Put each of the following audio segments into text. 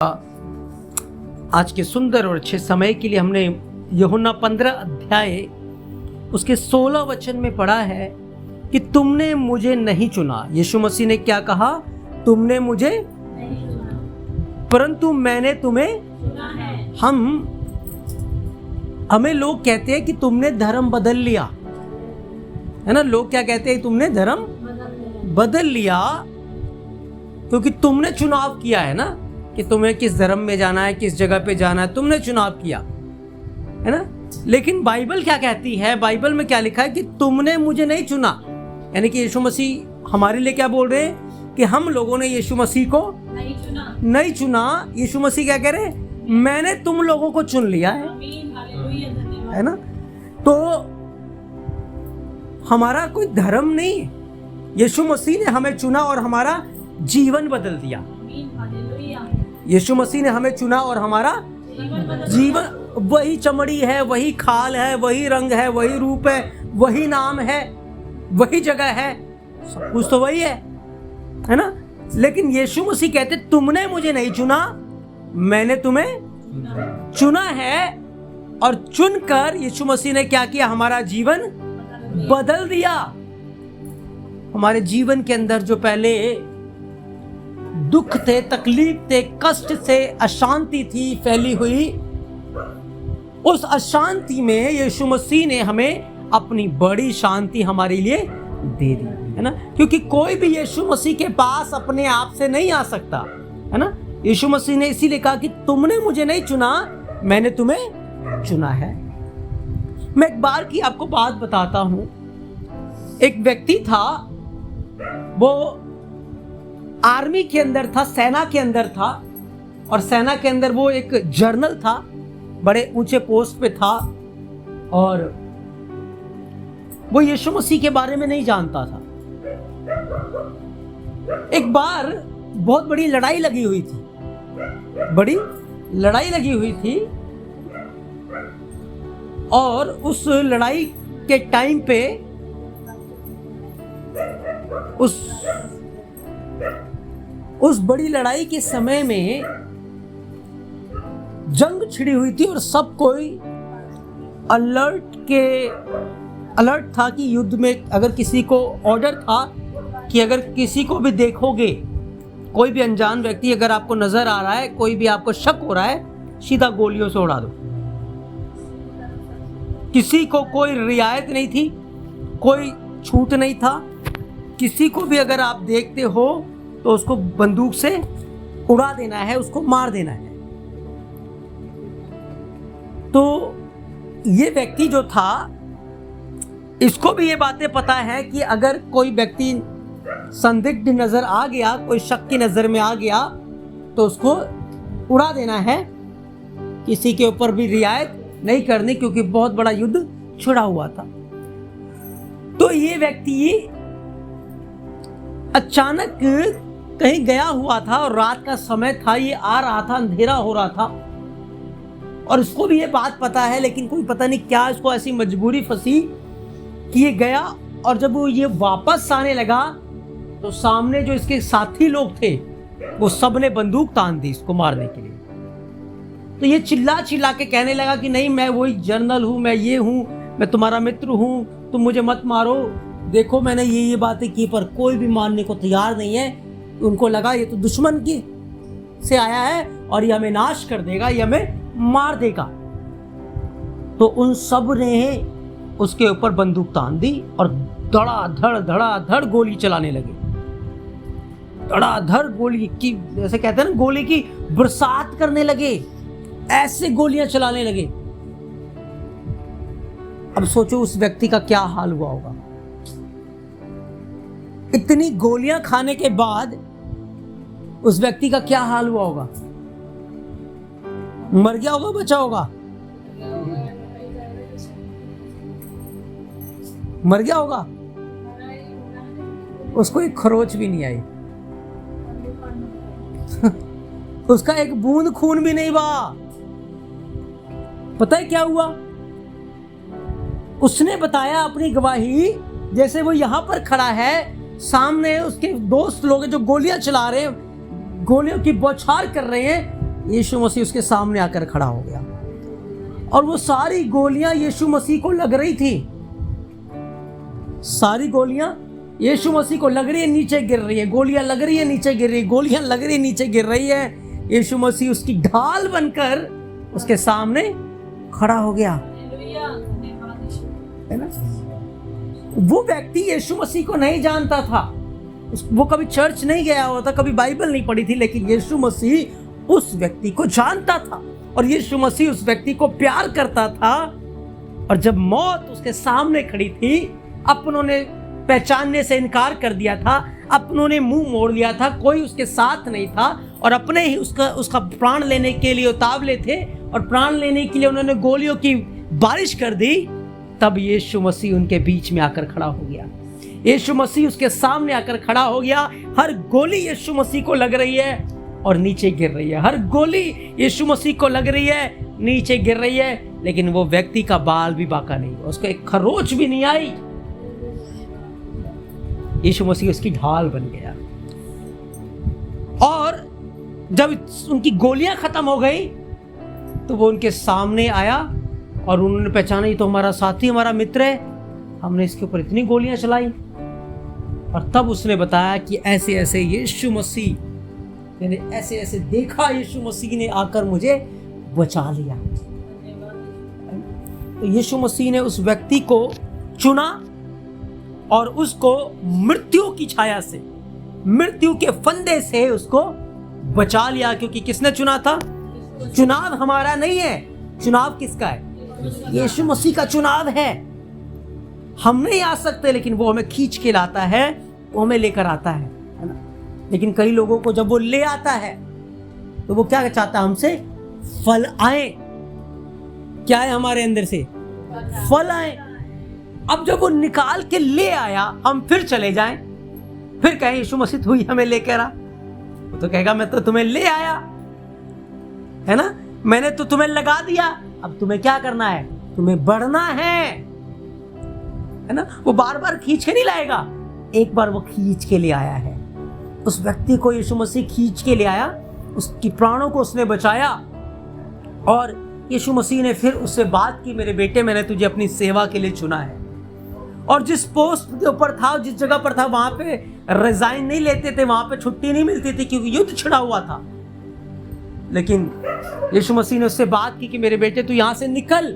आज के सुंदर और अच्छे समय के लिए हमने यूहन्ना 15 अध्याय उसके 16 वचन में पढ़ा है कि तुमने मुझे नहीं चुना। यीशु मसीह ने क्या कहा? तुमने मुझे नहीं चुना, परंतु मैंने तुम्हें चुना है। हमें लोग कहते हैं कि तुमने धर्म बदल लिया, है ना। लोग क्या कहते हैं? तुमने धर्म बदल लिया क्योंकि तुमने चुनाव किया है ना, कि तुम्हें किस धर्म में जाना है, किस जगह पे जाना है, तुमने चुनाव किया है ना। लेकिन बाइबल क्या कहती है? बाइबल में क्या लिखा है कि तुमने मुझे नहीं चुना। यानी कि यीशु मसीह हमारे लिए क्या बोल रहे हैं कि हम लोगों ने यीशु मसीह को नहीं चुना। यीशु मसीह क्या कह रहे हैं? मैंने तुम लोगों को चुन लिया है ना। तो हमारा कोई धर्म नहीं है, यीशु मसीह ने हमें चुना और हमारा जीवन बदल दिया। यीशु मसीह ने हमें चुना और हमारा जीवन, वही चमड़ी है, वही खाल है, वही रंग है, वही रूप है, वही नाम है, वही जगह है, सब कुछ तो वही है ना। लेकिन यीशु मसीह कहते तुमने मुझे नहीं चुना, मैंने तुम्हें चुना है। और चुनकर यीशु मसीह ने क्या किया? हमारा जीवन बदल दिया। हमारे जीवन के अंदर जो पहले दुख थे, तकलीफ थे, कष्ट से अशांति थी फैली हुई, उस अशांति में यीशु मसीह ने हमें अपनी बड़ी शांति हमारे लिए दे दी, है ना। क्योंकि कोई भी यीशु मसीह के पास अपने आप से नहीं आ सकता, है ना। यीशु मसीह ने इसीलिए कहा कि तुमने मुझे नहीं चुना, मैंने तुम्हें चुना है। मैं एक बार की आपको बात बताता हूं। एक व्यक्ति था, वो आर्मी के अंदर था, सेना के अंदर था, और सेना के अंदर वो एक जनरल था, बड़े ऊंचे पोस्ट पे था, और वो यीशु मसीह के बारे में नहीं जानता था। एक बार बहुत बड़ी लड़ाई लगी हुई थी, बड़ी लड़ाई लगी हुई थी, और उस लड़ाई के टाइम पे उस बड़ी लड़ाई के समय में जंग छिड़ी हुई थी और सब कोई अलर्ट था कि युद्ध में अगर किसी को ऑर्डर था कि अगर किसी को भी देखोगे, कोई भी अनजान व्यक्ति अगर आपको नजर आ रहा है, कोई भी आपको शक हो रहा है, सीधा गोलियों से उड़ा दो। किसी को कोई रियायत नहीं थी, कोई छूट नहीं था। किसी को भी अगर आप देखते हो तो उसको बंदूक से उड़ा देना है, उसको मार देना है। तो ये व्यक्ति जो था, इसको भी ये बातें पता है कि अगर कोई व्यक्ति संदिग्ध नजर आ गया, कोई शक की नजर में आ गया, तो उसको उड़ा देना है, किसी के ऊपर भी रियायत नहीं करनी, क्योंकि बहुत बड़ा युद्ध छिड़ा हुआ था। तो ये व्यक्ति अचानक कहीं गया हुआ था और रात का समय था, ये आ रहा था, अंधेरा हो रहा था, और इसको भी ये बात पता है, लेकिन कोई पता नहीं क्या इसको ऐसी मजबूरी फंसी कि ये गया। और जब वो ये वापस आने लगा तो सामने जो इसके साथी लोग थे, वो सब ने बंदूक तान दी इसको मारने के लिए। तो ये चिल्ला चिल्ला के कहने लगा कि नहीं, मैं वही जनरल हूं, मैं ये हूं, मैं तुम्हारा मित्र हूं, तुम मुझे मत मारो, देखो मैंने ये बातें की। पर कोई भी मानने को तैयार नहीं है। उनको लगा ये तो दुश्मन की से आया है और ये हमें नाश कर देगा, ये हमें मार देगा। तो उन सब ने उसके ऊपर बंदूक तान दी और धड़ाधड़ गोली चलाने लगे। धड़ाधड़ गोली की, जैसे कहते हैं ना, गोली की बरसात करने लगे, ऐसे गोलियां चलाने लगे। अब सोचो उस व्यक्ति का क्या हाल हुआ होगा। इतनी गोलियां खाने के बाद उस व्यक्ति का क्या हाल हुआ होगा? मर गया होगा, बचा होगा? मर गया होगा। उसको एक खरोच भी नहीं आई उसका एक बूंद खून भी नहीं बहा। पता है क्या हुआ? उसने बताया अपनी गवाही, जैसे वो यहां पर खड़ा है, सामने उसके दोस्त लोग जो गोलियां चला रहे हैं, गोलियों की बौछार कर रहे हैं, यीशु मसीह उसके सामने आकर खड़ा हो गया और वो सारी गोलियां यीशु मसीह को लग रही थी, सारी गोलियां यीशु मसीह को लग रही है, नीचे गिर रही है, गोलियां लग रही है, नीचे गिर रही है, गोलियां लग रही है, नीचे गिर रही है। यीशु मसीह उसकी ढाल बनकर उसके सामने खड़ा हो गया, है ना। वो व्यक्ति यीशु मसीह को नहीं जानता था, वो कभी चर्च नहीं गया हुआ था, कभी बाइबल नहीं पढ़ी थी, लेकिन यीशु मसीह उस व्यक्ति को जानता था और यीशु मसीह उस व्यक्ति को प्यार करता था। और जब मौत उसके सामने खड़ी थी, अपनों ने पहचानने से इनकार कर दिया था, अपनों ने मुंह मोड़ लिया था, कोई उसके साथ नहीं था और अपने ही उसका प्राण लेने के लिए उतावले थे और प्राण लेने के लिए उन्होंने गोलियों की बारिश कर दी। तब यीशु मसीह उनके बीच में आकर खड़ा हो गया, यीशु मसीह उसके सामने आकर खड़ा हो गया। हर गोली यीशु मसीह को लग रही है और नीचे गिर रही है, हर गोली यीशु मसीह को लग रही है, नीचे गिर रही है, लेकिन वो व्यक्ति का बाल भी बाका नहीं हुआ, उसको एक खरोच भी नहीं आई। यीशु मसीह उसकी ढाल बन गया। और जब उनकी गोलियां खत्म हो गई तो वो उनके सामने आया और उन्होंने पहचाना ये तो हमारा साथी, हमारा मित्र है, हमने इसके ऊपर इतनी गोलियां चलाई। और तब उसने बताया कि ऐसे ऐसे यीशु मसीह, मैंने ऐसे ऐसे देखा, यीशु मसीह ने आकर मुझे बचा लिया। तो यीशु मसीह ने उस व्यक्ति को चुना और उसको मृत्यु की छाया से, मृत्यु के फंदे से उसको बचा लिया। क्योंकि किसने चुना था? चुनाव हमारा नहीं है, चुनाव किसका है? यीशु मसीह का चुनाव है। हम नहीं आ सकते, लेकिन वो हमें खींच के लाता है, वो हमें लेकर आता है ना। लेकिन कई लोगों को जब वो ले आता है तो वो क्या चाहता है? हमसे फल आए। क्या है हमारे अंदर से? फल आए। अब जब वो निकाल के ले आया, हम फिर चले जाएं, फिर कहें यीशु मसीह तू ही हमें लेकर आ, वो तो कहेगा मैं तो तुम्हें ले आया, है ना, मैंने तो तुम्हें लगा दिया, अब तुम्हें क्या करना है? तुम्हें बढ़ना है ना। वो बार बार खींच के नहीं लाएगा, एक बार वो खींच के ले आया है। उस व्यक्ति को यीशु मसीह खींच के ले आया, उसकी प्राणों को उसने बचाया। और यीशु मसीह ने फिर उससे बात की, मेरे बेटे मैंने तुझे अपनी सेवा के लिए चुना है। और जिस पोस्ट के ऊपर था, जिस जगह पर था, वहां पे रिजाइन नहीं लेते थे, वहां पे छुट्टी नहीं मिलती थी, क्योंकि युद्ध छिड़ा हुआ था। लेकिन यीशु मसीह ने उससे बात की कि मेरे बेटे तू यहां से निकल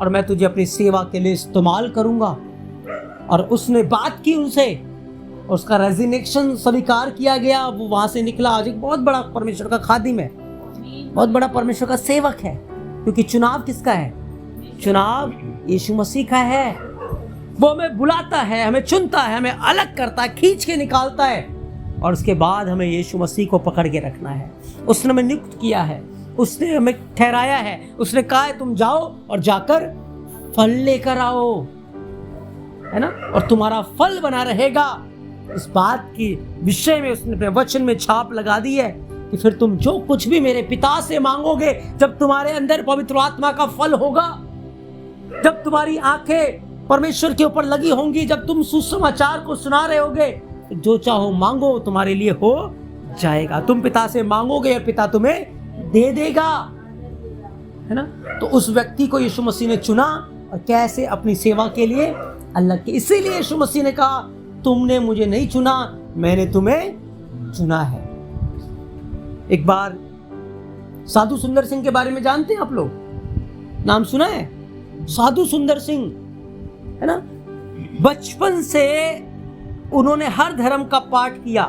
और मैं तुझे अपनी सेवा के लिए इस्तेमाल करूंगा। और उसने बात की उनसे, उसका रेजिग्नेशन स्वीकार किया गया, वो वहां से निकला। आज एक बहुत बड़ा परमेश्वर का खादिम है, बहुत बड़ा परमेश्वर का सेवक है। क्योंकि चुनाव किसका है? चुनाव यीशु मसीह का है। वो हमें बुलाता है, हमें चुनता है, हमें अलग करता है, खींच के निकालता है, और उसके बाद हमें यीशु मसीह को पकड़ के रखना है। उसने हमें नियुक्त किया है, उसने हमें ठहराया है, उसने कहा है तुम जाओ और जाकर फल लेकर आओ, है ना, और तुम्हारा फल बना रहेगा। इस बात की विषय में उसने अपने वचन में छाप लगा दी है कि फिर तुम जो कुछ भी मेरे पिता से मांगोगे, जब तुम्हारे अंदर पवित्र आत्मा का फल होगा, जब तुम्हारी आंखें परमेश्वर के ऊपर लगी होंगी, जब तुम सुसमाचार को सुना रहे होगे, जो चाहो मांगो तुम्हारे लिए हो जाएगा। तुम पिता से मांगोगे और पिता तुम्हें दे देगा, है ना। तो उस व्यक्ति को यीशु मसीह ने चुना और कैसे? अपनी सेवा के लिए अलग के। इसीलिए यीशु मसीह ने कहा तुमने मुझे नहीं चुना, मैंने तुम्हें चुना है। एक बार साधु सुंदर सिंह के बारे में जानते हैं आप लोग? नाम सुना है? साधु सुंदर सिंह, है ना। बचपन से उन्होंने हर धर्म का पाठ किया,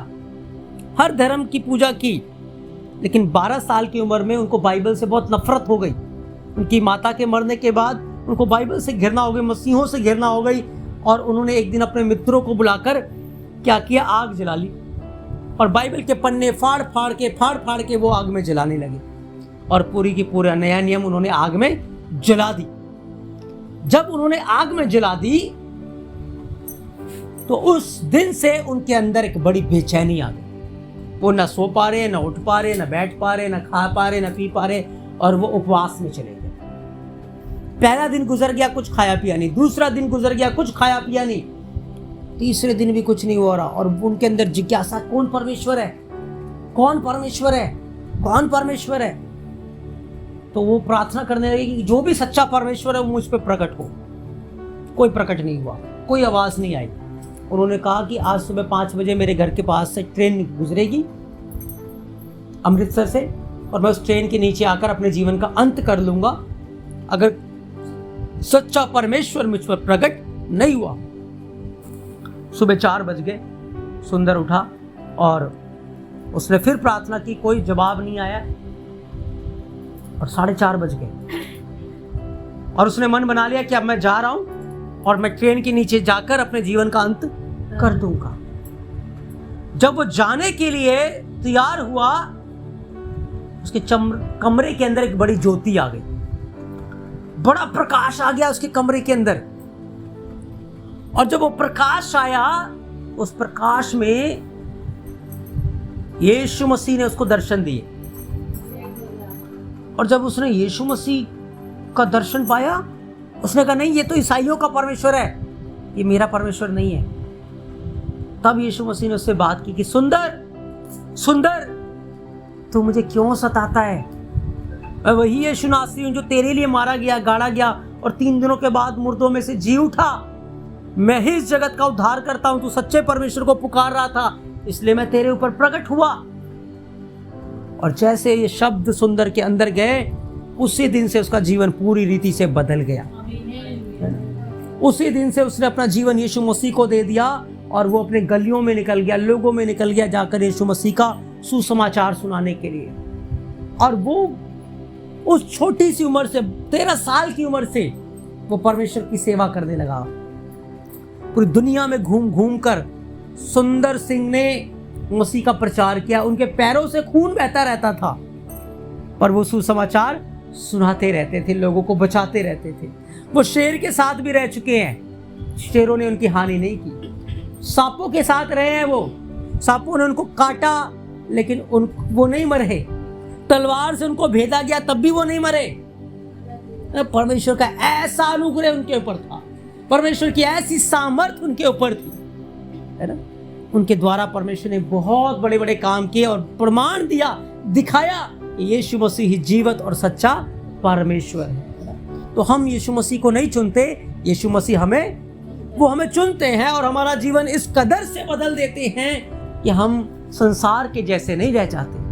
हर धर्म की पूजा की, लेकिन 12 साल की उम्र में उनको बाइबल से बहुत नफरत हो गई। उनकी माता के मरने के बाद उनको बाइबल से घृणा हो गई, मसीहों से घृणा हो गई। और उन्होंने एक दिन अपने मित्रों को बुलाकर क्या किया? आग जला ली और बाइबल के पन्ने फाड़ फाड़ के वो आग में जलाने लगे और पूरी की पूरा नया नियम उन्होंने आग में जला दी। जब उन्होंने आग में जला दी तो उस दिन से उनके अंदर एक बड़ी बेचैनी आ गई। वो ना सो पा रहे, ना उठ पा रहे, ना बैठ पा रहे, ना खा पा रहे, ना पी पा रहे, और वो उपवास में चले गए। पहला दिन गुजर गया, कुछ खाया पिया नहीं। दूसरा दिन गुजर गया, कुछ खाया पिया नहीं। तीसरे दिन भी कुछ नहीं हो रहा। और उनके अंदर जिज्ञासा, कौन परमेश्वर है, कौन परमेश्वर है, कौन परमेश्वर है। तो वो प्रार्थना करने लगी कि जो भी सच्चा परमेश्वर है वो मुझ पर प्रकट हो। कोई प्रकट नहीं हुआ, कोई आवाज़ नहीं आई। उन्होंने कहा कि आज सुबह 5 बजे मेरे घर के पास से ट्रेन गुजरेगी अमृतसर से, और मैं उस ट्रेन के नीचे आकर अपने जीवन का अंत कर लूंगा अगर सच्चा परमेश्वर मुझ पर प्रकट नहीं हुआ। सुबह 4 बज गए, सुंदर उठा और उसने फिर प्रार्थना की, कोई जवाब नहीं आया, और 4:30 बज गए और उसने मन बना लिया कि अब मैं जा रहा हूं और मैं ट्रेन के नीचे जाकर अपने जीवन का अंत कर दूंगा। जब वो जाने के लिए तैयार हुआ, उसके कमरे के अंदर एक बड़ी ज्योति आ गई, बड़ा प्रकाश आ गया उसके कमरे के अंदर। और जब वो प्रकाश आया, उस प्रकाश में यीशु मसीह ने उसको दर्शन दिए। और जब उसने यीशु मसीह का दर्शन पाया, उसने कहा नहीं, ये तो ईसाइयों का परमेश्वर है, ये मेरा परमेश्वर नहीं है। तब यीशु मसीह ने उससे बात की कि सुंदर सुंदर, तू मुझे क्यों सताता है? मैं वही यीशु नासरी हूं जो तेरे लिए मारा गया, गाड़ा गया और 3 दिनों के बाद मुर्दों में से जी उठा। मैं ही इस जगत का उद्धार करता हूं। तू सच्चे परमेश्वर को पुकार रहा था, इसलिए मैं तेरे ऊपर प्रकट हुआ। और जैसे ये शब्द सुंदर के अंदर गए, उसी दिन से उसका जीवन पूरी रीति से बदल गया। उसी दिन से उसने अपना जीवन यीशु मसीह को दे दिया और वो अपने गलियों में निकल गया, लोगों में निकल गया, जाकर यीशु मसीह का सुसमाचार सुनाने के लिए। और वो उस छोटी सी उम्र से, 13 साल की उम्र से वो परमेश्वर की सेवा करने लगा। पूरी दुनिया में घूम घूम कर सुंदर सिंह ने मसीह का प्रचार किया। उनके पैरों से खून बहता रहता था, पर वो सुसमाचार सुनाते रहते थे, लोगों को बचाते रहते थे। वो शेर के साथ भी रह चुके हैं, शेरों ने उनकी हानि नहीं की। सांपों के साथ रहे हैं वो, सांपों ने उनको काटा लेकिन वो नहीं मरे। तलवार से उनको भेदा गया तब भी वो नहीं मरे। परमेश्वर का ऐसा अनुग्रह उनके ऊपर था, परमेश्वर की ऐसी सामर्थ उनके ऊपर थी, है ना। उनके द्वारा परमेश्वर ने बहुत बड़े बड़े काम किए और प्रमाण दिया, दिखाया यीशु मसीह ही जीवित और सच्चा परमेश्वर है। तो हम यीशु मसीह को नहीं चुनते, यीशु मसीह हमें चुनते हैं और हमारा जीवन इस कदर से बदल देते हैं कि हम संसार के जैसे नहीं रह जाते,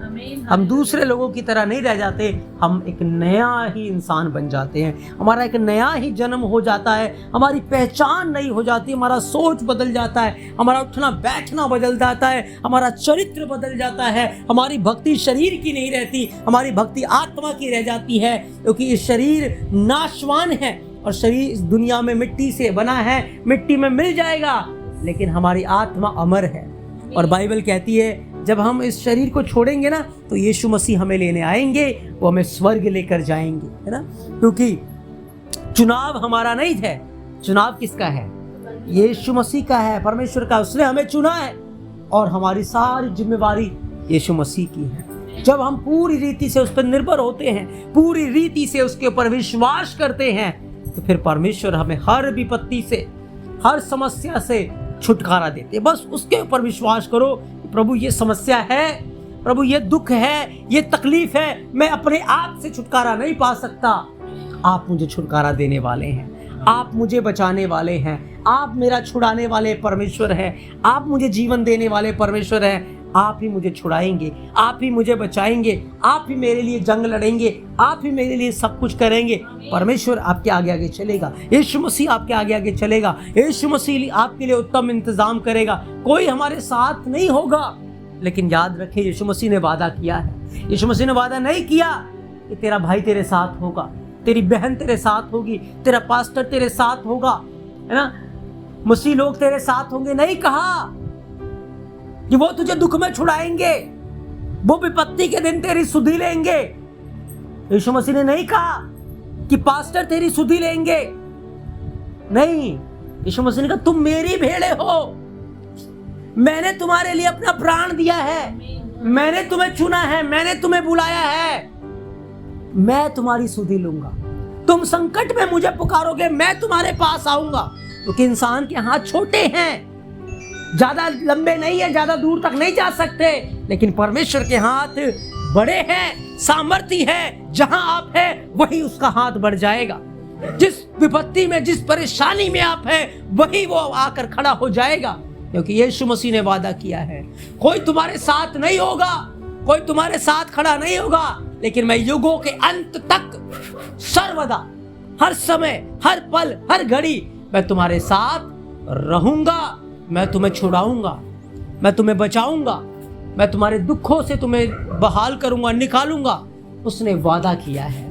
हम दूसरे लोगों की तरह नहीं रह जाते, हम एक नया ही इंसान बन जाते हैं। हमारा एक नया ही जन्म हो जाता है, हमारी पहचान नई हो जाती है, हमारा सोच बदल जाता है, हमारा उठना बैठना बदल जाता है, हमारा चरित्र बदल जाता है। हमारी भक्ति शरीर की नहीं रहती, हमारी भक्ति आत्मा की रह जाती है, क्योंकि ये शरीर नाशवान है और शरीर इस दुनिया में मिट्टी से बना है, मिट्टी में मिल जाएगा, लेकिन हमारी आत्मा अमर है। और बाइबल कहती है जब हम इस शरीर को छोड़ेंगे ना, तो यीशु मसीह हमें लेने आएंगे, वो हमें स्वर्ग लेकर जाएंगे, है ना। क्योंकि चुनाव हमारा नहीं है, चुनाव किसका है? यीशु मसीह का है, परमेश्वर का। उसने हमें चुना है और हमारी सारी जिम्मेवारी यीशु मसीह की है। जब हम पूरी रीति से उस पर निर्भर होते हैं, पूरी रीति से उसके ऊपर विश्वास करते हैं, तो फिर परमेश्वर हमें हर विपत्ति से, हर समस्या से छुटकारा देते। बस उसके ऊपर विश्वास करो, प्रभु ये समस्या है, प्रभु ये दुख है, ये तकलीफ है, मैं अपने आप से छुटकारा नहीं पा सकता, आप मुझे छुटकारा देने वाले हैं, आप मुझे बचाने वाले हैं, आप मेरा छुड़ाने वाले परमेश्वर हैं, आप मुझे जीवन देने वाले परमेश्वर हैं, आप ही मुझे छुड़ाएंगे, आप ही मुझे बचाएंगे, आप ही मेरे लिए जंग लड़ेंगे, आप ही मेरे लिए सब कुछ करेंगे। परमेश्वर आपके आगे आगे चलेगा, यीशु मसीह आपके आगे आगे चलेगा, यीशु मसीह आपके लिए उत्तम इंतजाम करेगा। कोई हमारे साथ नहीं होगा, लेकिन याद रखें यीशु मसीह ने वादा किया है। यीशु मसीह ने वादा नहीं किया कि तेरा भाई तेरे साथ होगा, तेरी बहन तेरे साथ होगी, तेरा पास्टर तेरे साथ होगा, है ना, मसीह लोग तेरे साथ होंगे। नहीं कहा कि वो तुझे दुख में छुड़ाएंगे, वो विपत्ति के दिन तेरी सुधि लेंगे। यीशु मसीह ने नहीं कहा कि पास्टर तेरी सुधि लेंगे, नहीं। यीशु मसीह ने कहा तुम मेरी भेड़े हो, मैंने तुम्हारे लिए अपना प्राण दिया है, मैंने तुम्हें चुना है, मैंने तुम्हें बुलाया है, मैं तुम्हारी सुधि लूंगा। तुम संकट में मुझे पुकारोगे, मैं तुम्हारे पास आऊंगा। क्योंकि इंसान के हाथ छोटे हैं, ज्यादा लंबे नहीं है, ज्यादा दूर तक नहीं जा सकते, लेकिन परमेश्वर के हाथ बड़े हैं, सामर्थ्य है, जहां आप है वही उसका हाथ बढ़ जाएगा। जिस विपत्ति में, जिस परेशानी में आप है, वही वो आकर खड़ा हो जाएगा, क्योंकि यीशु मसीह ने वादा किया है कोई तुम्हारे साथ नहीं होगा, कोई तुम्हारे साथ खड़ा नहीं होगा, लेकिन मैं युगों के अंत तक सर्वदा, हर समय, हर पल, हर घड़ी मैं तुम्हारे साथ रहूंगा। मैं तुम्हें छुड़ाऊंगा, मैं तुम्हें बचाऊंगा, मैं तुम्हारे दुखों से तुम्हें बहाल करूंगा, निकालूंगा। उसने वादा किया है।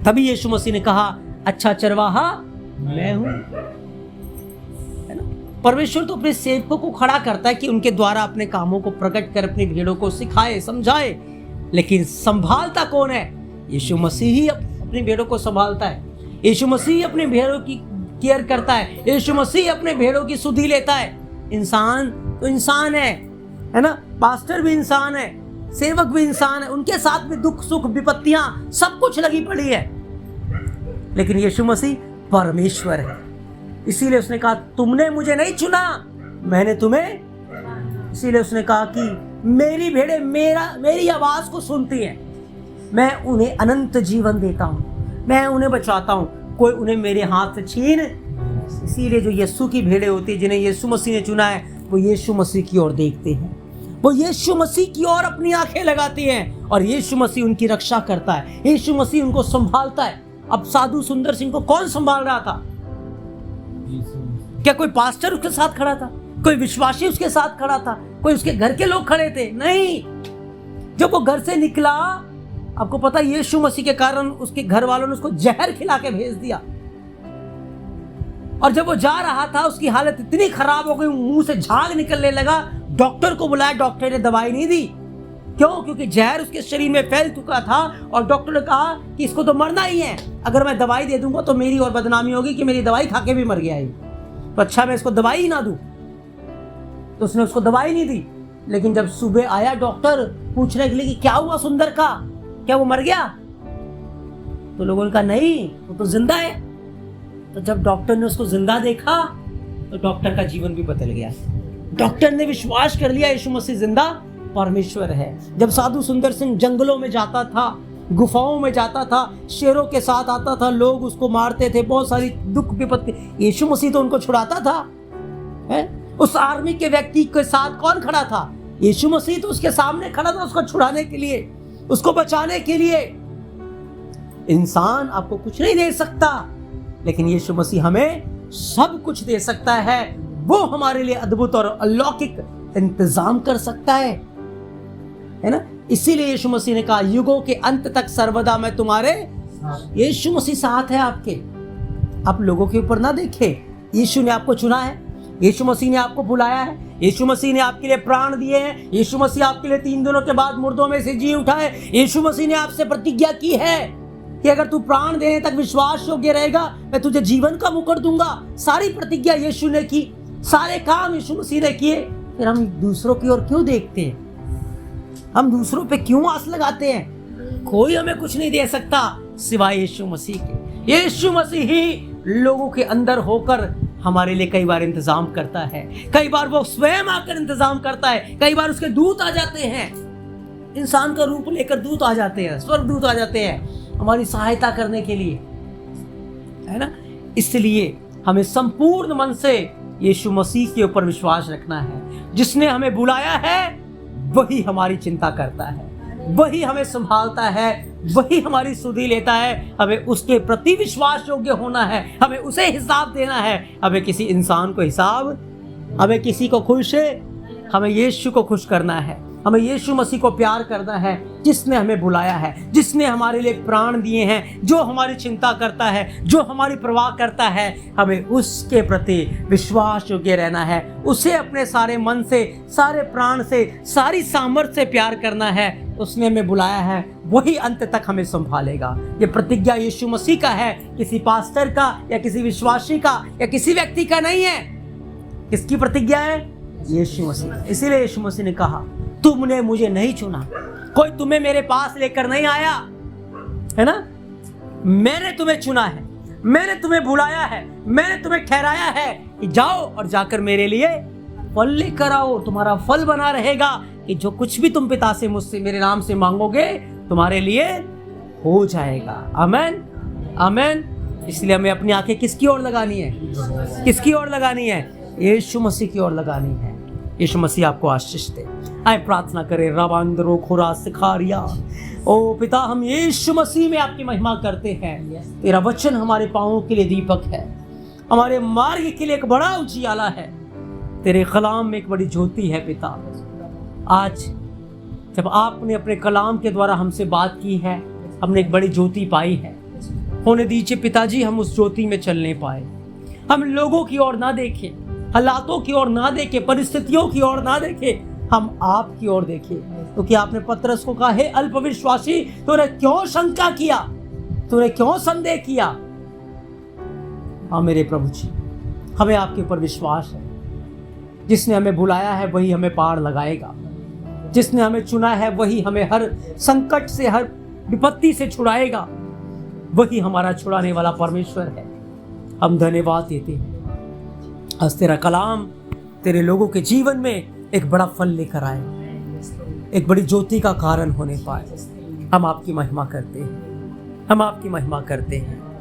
तभी यीशु मसीह ने कहा, अच्छा चरवाहा मैं हूं, है ना। परमेश्वर तो अपने सेवकों को खड़ा करता है कि उनके द्वारा अपने कामों को प्रकट कर अपनी भेड़ों को सिखाए, समझाए, लेकिन संभालता कौन है? यीशु मसीह ही अपनी भेड़ों को संभालता है। यीशु मसीह अपनी भेड़ों की केयर करता है। यीशु मसीह अपने भेड़ों की सुधि लेता है। इंसान तो इंसान है ना, पास्टर भी इंसान है, सेवक भी इंसान है, उनके साथ भी दुख सुख विपत्तियां सब कुछ लगी पड़ी है, लेकिन यीशु मसीह परमेश्वर है। इसीलिए उसने कहा तुमने मुझे नहीं चुना, मैंने तुम्हें। इसीलिए उसने कहा कि मेरी भेड़ें मेरी आवाज को सुनती हैं, मैं उन्हें अनंत जीवन देता हूं, मैं उन्हें बचाता हूं, कोई उन्हें मेरे हाथ से छीन। इसीलिए जो यीशु की भेड़ें होती है, जिन्हें यीशु मसीह ने चुना है, वो यीशु मसीह की ओर देखते हैं, वो यीशु मसीह की ओर अपनी आंखें लगाती हैं, और यीशु मसीह उनकी रक्षा करता है, यीशु मसीह उनको संभालता है। अब साधु सुंदर सिंह को कौन संभाल रहा था? क्या कोई पास्टर उसके साथ खड़ा था? कोई विश्वासी उसके साथ खड़ा था? कोई उसके घर के लोग खड़े थे? नहीं। जब वो घर से निकला, आपको पता है यीशु मसीह के कारण उसके घर वालों ने उसको जहर खिला के भेज दिया, और जब वो जा रहा था उसकी हालत इतनी खराब हो गई, मुंह से झाग निकलने लगा। डॉक्टर को बुलाया, डॉक्टर ने दवाई नहीं दी। क्यों? क्योंकि जहर उसके शरीर में फैल चुका था, और डॉक्टर ने कहा कि इसको तो मरना ही है, अगर मैं दवाई दे दूंगा तो मेरी और बदनामी होगी कि मेरी दवाई खा के भी मर गया है, तो अच्छा मैं इसको दवाई ही ना दूं। तो उसने उसको दवाई नहीं दी। लेकिन जब सुबह आया डॉक्टर पूछने के लिए कि क्या हुआ सुंदर का, क्या वो मर गया? तो लोगों ने कहा नहीं, वो तो जिंदा है। तो जब डॉक्टर ने उसको जिंदा देखा तो डॉक्टर का जीवन भी बदल गया। डॉक्टर ने विश्वास कर लिया यीशु मसीह जिंदा परमेश्वर है। जब साधु सुंदर सिंह जंगलों में जाता था, गुफाओं में जाता था, शेरों के साथ आता था, लोग उसको मारते थे, बहुत सारी दुख विपत्ति, यीशु मसीह तो उनको छुड़ाता था, है? उस आर्मी के व्यक्ति के साथ कौन खड़ा था? यीशु मसीह तो उसके सामने खड़ा था, उसको छुड़ाने के लिए, उसको बचाने के लिए। इंसान आपको कुछ नहीं दे सकता, लेकिन यीशु मसीह हमें सब कुछ दे सकता है। वो हमारे लिए अद्भुत और अलौकिक इंतजाम कर सकता है ना। इसीलिए यीशु मसीह ने कहा युगों के अंत तक सर्वदा मैं तुम्हारे। यीशु मसीह साथ है आपके। आप लोगों के ऊपर ना देखे, यीशु ने आपको चुना है, यीशु मसीह ने आपको बुलाया है, यीशु मसीह ने आपके लिए प्राण दिए हैं, यीशु मसीह आपके लिए 3 दिनों के बाद मुर्दों में से जी उठा है। यीशु मसीह ने आपसे प्रतिज्ञा की है कि अगर तू प्राण देने तक विश्वास योग्य रहेगा, मैं तुझे जीवन का मुकुट दूंगा। सारी प्रतिज्ञा यीशु ने की, सारे काम यीशु मसीह ने किए। फिर हम दूसरों की ओर क्यों देखते हैं? हम दूसरों पे क्यों आस लगाते हैं? कोई हमें कुछ नहीं दे सकता सिवाय यीशु मसीह के। यीशु मसीह ही लोगों के अंदर होकर हमारे लिए कई बार इंतजाम करता है, कई बार वो स्वयं आकर इंतजाम करता है, कई बार उसके दूत आ जाते हैं, इंसान का रूप लेकर दूत आ जाते हैं, स्वर्गदूत आ जाते हैं हमारी सहायता करने के लिए, है ना। इसलिए हमें संपूर्ण मन से यीशु मसीह के ऊपर विश्वास रखना है। जिसने हमें बुलाया है वही हमारी चिंता करता है, वही हमें संभालता है, वही हमारी सुधि लेता है। हमें उसके प्रति विश्वास योग्य होना है, हमें उसे हिसाब देना है। हमें किसी इंसान को हिसाब, हमें किसी को खुश, हमें यीशु को खुश करना है, हमें यीशु मसीह को प्यार करना है, जिसने हमें बुलाया है, जिसने हमारे लिए प्राण दिए हैं, जो हमारी चिंता करता है, जो हमारी परवाह करता है। हमें उसके प्रति विश्वास योग्य रहना है, उसे अपने सारे मन से, सारे प्राण से, सारी सामर्थ्य से प्यार करना है। उसने हमें बुलाया है, वही अंत तक हमें संभालेगा। ये प्रतिज्ञा यीशु मसीह का है, किसी पास्टर का या किसी विश्वासी का या किसी व्यक्ति का नहीं है। किसकी प्रतिज्ञा है? यीशु मसीह। इसीलिए यीशु मसीह ने कहा तुमने मुझे नहीं चुना, कोई तुम्हें मेरे पास लेकर नहीं आया, है ना। मैंने तुम्हें चुना है, मैंने तुम्हें बुलाया है, मैंने तुम्हें ठहराया है कि जाओ और जाकर मेरे लिए फल लेकर आओ। तुम्हारा फल बना रहेगा कि जो कुछ भी तुम पिता से मुझसे मेरे नाम से मांगोगे तुम्हारे लिए हो जाएगा। आमेन, आमेन। इसलिए हमें अपनी आंखें किसकी ओर लगानी है? किसकी ओर लगानी है? यीशु मसीह की ओर लगानी है। यीशु मसीह आपको आशीष दे। आए प्रार्थना करें। रबांदरो खुरा सिखारिया। ओ पिता, हम यीशु मसीह में आपकी महिमा करते हैं। तेरा वचन हमारे पांवों के लिए दीपक है, हमारे मार्ग के लिए एक बड़ा उजियाला है। तेरे कलाम में एक बड़ी ज्योति है पिता। आज जब आपने अपने कलाम के द्वारा हमसे बात की है, हमने एक बड़ी ज्योति पाई है। होने दीजिए पिताजी, हम उस ज्योति में चलने पाए। हम लोगों की ओर ना देखें, हालातों की ओर ना देखें, परिस्थितियों की ओर ना देखें, हम आपकी ओर देखें। क्योंकि आपने पतरस को कहा, हे अल्पविश्वासी, तूने क्यों शंका किया, तूने क्यों संदेह किया? हाँ मेरे प्रभु जी, हमें आपके ऊपर विश्वास है। जिसने हमें बुलाया है वही हमें पार लगाएगा। जिसने हमें चुना है वही हमें हर संकट से, हर विपत्ति से छुड़ाएगा। वही हमारा छुड़ाने वाला परमेश्वर है। हम धन्यवाद देते हैं। आज तेरा कलाम तेरे लोगों के जीवन में एक बड़ा फल लेकर आए, एक बड़ी ज्योति का कारण होने पाए। हम आपकी महिमा करते हैं, हम आपकी महिमा करते हैं।